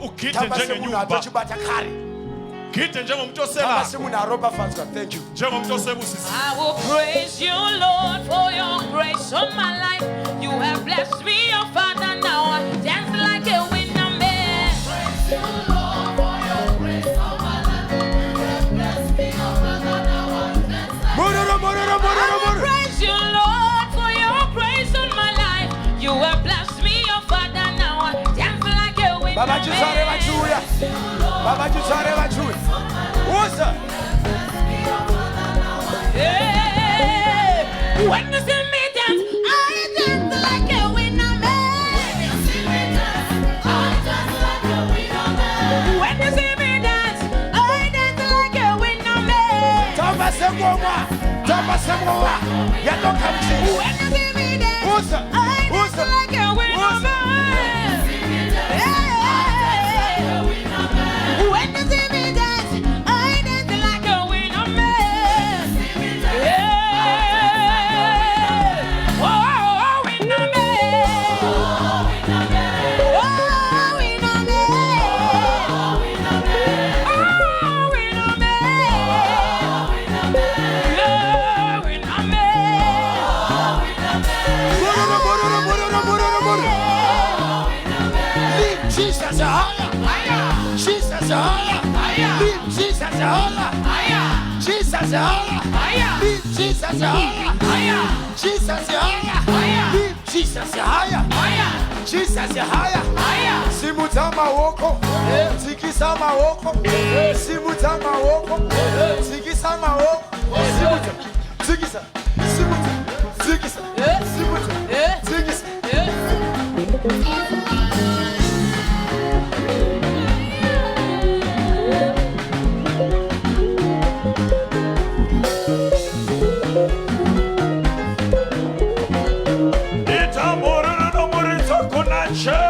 ugide njengenyumba. Gide njengomuntu oselayo. Thank you. Njengomuntu osebusisa. I will praise you, Lord, for your grace on my life. You have blessed me, your Father. Now I dance like a winner man. Praise you, Lord, for your grace on my life. You have blessed me, your Father. Now I dance like a winner man. I will praise you, Lord, for your grace on my life. You have blessed me, your Father. Now I dance like a winner man. Baba Jusare Vachuya. What's up? When you see me dance, I dance like a winner man. When you see me dance, I dance like a winner man. When you see me dance, I dance like a winner man. Tamba Semwa. You don't come to me. When you see me dance, I dance like a winner man. When you see me dance, I dance like a winner man. Oh, winner man. Oh, winner man. Oh, winner man. Oh, winner man. Oh, winner Leave Jesus higher. Jesus higher. Leave Jesus higher. Jesus higher. Leave Jesus higher. Jesus higher. Leave Jesus higher. Jesus higher. Simutama woko. Tikisama woko. Simutama woko. Tikisama woko. Tikisa. Simuta. Tikisa. Simuta. Tikisa. Church.